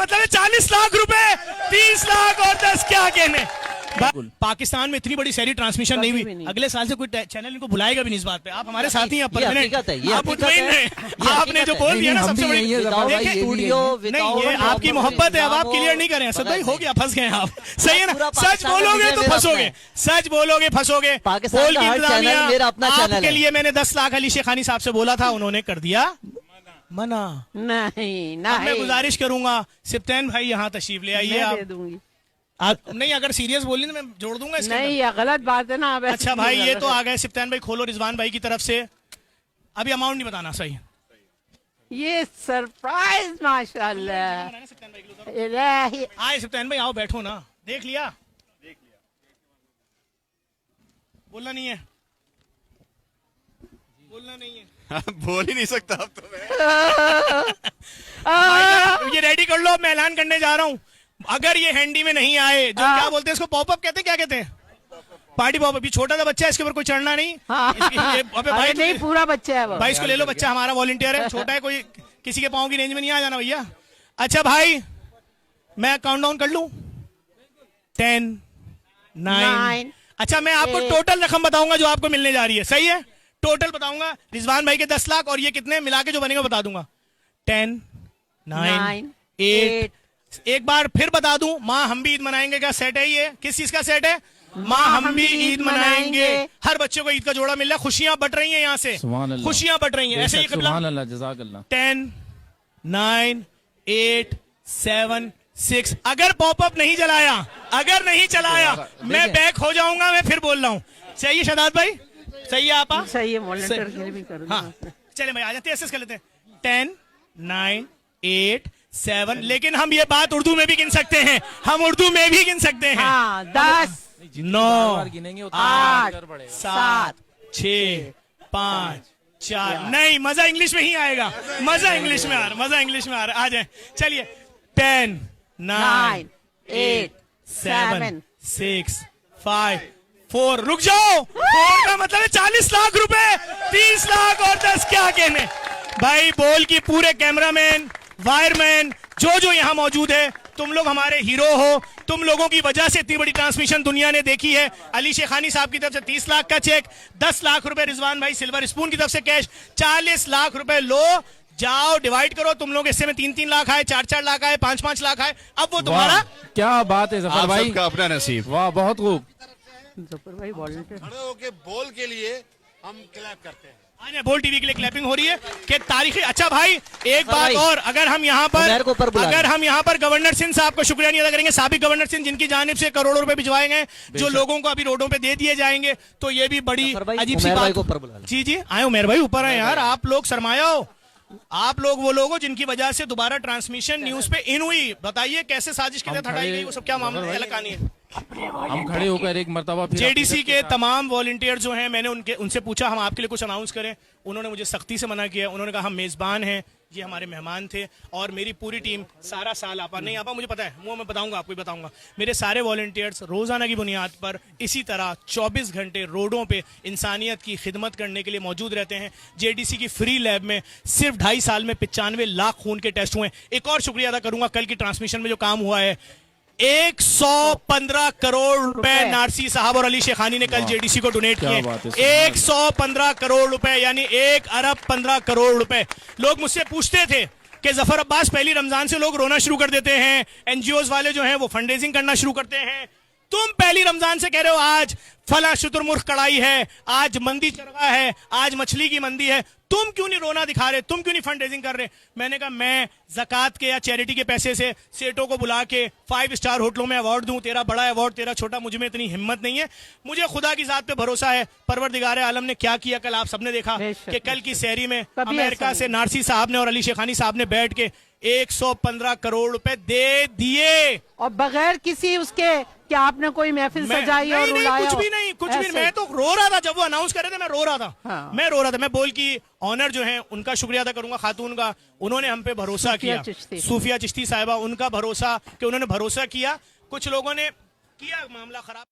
मतलब 40 लाख रुपए, 30 लाख और 10 क्या कहने। पाकिस्तान में इतनी बड़ी शहरी ट्रांसमिशन नहीं हुई। अगले साल से कोई चैनल इनको बुलाएगा भी नहीं इस बात पे। आप हमारे साथ ही हैं परमानेंट। आप मुतमईन हैं। आपने जो बोल दिया ना सबसे बड़ी नहीं, ये आपकी मोहब्बत है। अब आप क्लियर नहीं करें असद भाई, हो गया, फंस गए आप। सही है ना, सच बोलोगे तो फंसोगे, सच बोलोगे फंसोगे। पोल की इंतजामिया आपके लिए मैंने 10 लाख अली शेखानी साहब से बोला था, उन्होंने कर दिया मना। नहीं मैं गुजारिश करूंगा सिप्तैन भाई यहाँ तशरीफ ले आइए। आप नहीं, अगर सीरियस बोली तो मैं जोड़ दूंगा इसके नहीं, ये गलत बात है ना। अच्छा भाई, ये तो आ गए सिप्तैन भाई, खोलो रिजवान भाई की तरफ से। अभी अमाउंट नहीं बताना, सही ये सरप्राइज माशाल्लाह। आए सिप्तैन भाई, आओ बैठो ना। देख लिया बोलना नहीं है, बोलना नहीं है। बोल ही नहीं सकता अब तो मैं। ये रेडी कर लो, मैं ऐलान करने जा रहा हूँ। अगर ये हैंडी में नहीं आए, जो क्या बोलते हैं इसको, पॉपअप कहते हैं, क्या कहते हैं, पार्टी पॉपअप। छोटा सा बच्चा है, इसके ऊपर कोई चढ़ना नहीं। अबे भाई नहीं, पूरा बच्चा है वो। भाई इसको ले लो, बच्चा हमारा वॉलंटियर है, छोटा है, कोई किसी के पाँव की रेंज में नहीं आ जाना भैया। अच्छा भाई, मैं काउंट डाउन कर लूं। 10 9। अच्छा, मैं आपको टोटल रकम बताऊंगा जो आपको मिलने जा रही है, सही है। टोटल बताऊंगा, रिजवान भाई के 10 लाख और ये कितने मिला के जो बनेगा बता दूंगा। 10 9 8। एक बार फिर बता दूं, माँ हम भी ईद मनाएंगे का सेट है ये। किस चीज का सेट है? माँ हम भी ईद मनाएंगे। हर बच्चे को ईद का जोड़ा मिल रहा है, खुशियां बट रही हैं यहाँ से, खुशियां बट रही हैं। ऐसे ही 10 9 8 7 6। अगर पॉपअप नहीं जलाया, अगर नहीं चलाया, मैं बैक हो जाऊंगा। मैं फिर बोल रहा हूँ, सही है शहजाद भाई, सही है आप? सही है, वॉलंटियर के लिए भी करो। हाँ चले भाई, आ जाते हैं, ऐसे कर लेते हैं। 10 9 8 7। लेकिन हम ये बात उर्दू में भी गिन सकते हैं, हम उर्दू में भी गिन सकते हैं। 10 9 8 7 6 5 4। नहीं, मजा इंग्लिश में ही आएगा, मजा इंग्लिश में आ रहा, मजा इंग्लिश में आ रहा। आ जाए, चलिए। 10 9 8 7 6 5 4। रुक जाओ, 4 का मतलब है 40 लाख रुपए, 30 लाख और 10 क्या कहने। भाई बोल की पूरे कैमरामैन, वायरमैन, जो यहाँ मौजूद है, तुम लोग हमारे हीरो हो। तुम लोगों की वजह से इतनी बड़ी ट्रांसमिशन दुनिया ने देखी है। अली शेखानी साहब की तरफ से 30 लाख का चेक, 10 लाख रुपए रिजवान भाई सिल्वर स्पून की तरफ से कैश, 40 लाख रुपए लो, जाओ डिवाइड करो। तुम लोग हिस्से में 3-3 लाख आए, 4-4 लाख आए, 5-5 लाख आए। अब वो तुम्हारा क्या बात है जफर भाई का अपना नसीब। वाह, बहुत खूब। जफर भाई वॉलंटियर खड़े होके बोल के लिए हम क्लैप करते हैं। बोल टीवी के लिए क्लैपिंग हो रही है कि तारीखी। अच्छा भाई, एक बात और, अगर हम यहाँ पर गवर्नर सिंह साहब को शुक्रिया नहीं अदा करेंगे, साबिक गवर्नर सिंह जिनकी जानिब से करोड़ों रुपए भिजवाए गए, जो लोगों को अभी रोडों पे दे दिए जाएंगे, तो ये भी बड़ी अजीब सी बात। जी आए उमेर भाई, ऊपर आए यार। आप लोग सरमाया हो, आप लोग वो लोग हो जिनकी वजह से दोबारा ट्रांसमिशन न्यूज पे इन हुई। बताइए कैसे साजिश के तहत हटाई गई, वो सब क्या मामला है, अलग कहानी है। हम खड़े होकर एक मर्तबा जेडीसी के तमाम वॉलंटियर जो हैं, मैंने उनसे पूछा हम आपके लिए कुछ अनाउंस करें, उन्होंने मुझे सख्ती से मना किया। उन्होंने कहा हम मेजबान हैं, ये हमारे मेहमान थे, और मेरी पूरी टीम सारा साल आपा नहीं आपा, मुझे पता है, वो मैं बताऊंगा, आपको भी बताऊंगा। मेरे सारे वॉलंटियर्स रोजाना की बुनियाद पर इसी तरह 24 घंटे रोडों पे इंसानियत की खिदमत करने के लिए मौजूद रहते हैं। जेडीसी की फ्री लैब में सिर्फ 2.5 साल में 95 लाख खून के टेस्ट हुए। एक और शुक्रिया अदा करूंगा, कल की ट्रांसमिशन में जो काम हुआ है, 115 करोड़ रुपए नारसी साहब और अली शेखानी ने कल जेडीसी को डोनेट किए। 115 करोड़ रुपए, यानी 1 अरब 15 करोड़ रुपए। लोग मुझसे पूछते थे कि जफर अब्बास, पहली रमजान से लोग रोना शुरू कर देते हैं, एनजीओ वाले जो हैं वो फंड रेजिंग करना शुरू करते हैं। तुम पहली रमजान से कह रहे हो आज फला शुतुरमुर्ख कड़ाई है, आज मंदी चरगा है, आज मछली की मंदी है, तुम क्यों नहीं रोना दिखा रहे, तुम क्यों नहीं फंड रेजिंग कर रहे? मैंने कहा मैं ज़कात के या चैरिटी के पैसे से सेठों को बुला के 5 स्टार होटलों में अवार्ड दूं, तेरा बड़ा अवार्ड तेरा छोटा, मुझ में इतनी हिम्मत नहीं है। मुझे खुदा की जात पे भरोसा है, परवरदिगार आलम ने क्या किया कल आप सबने देखा कि कल की सहरी में अमेरिका से नारसी साहब ने और अली शेखानी साहब ने बैठ के 115 करोड़ रुपए दे दिए, और बगैर किसी उसके क्या आपने कोई महफिल सजाई और कुछ भी नहीं, कुछ भी। मैं तो रो रहा था जब वो अनाउंस कर रहे थे, मैं रो रहा था। हाँ। मैं रो रहा था। मैं बोल की ऑनर जो है उनका शुक्रिया अदा करूंगा, खातून का, उन्होंने हम पे भरोसा किया। सूफिया चिश्ती साहिबा, उनका भरोसा कि उन्होंने भरोसा किया। कुछ लोगों ने किया मामला खराब।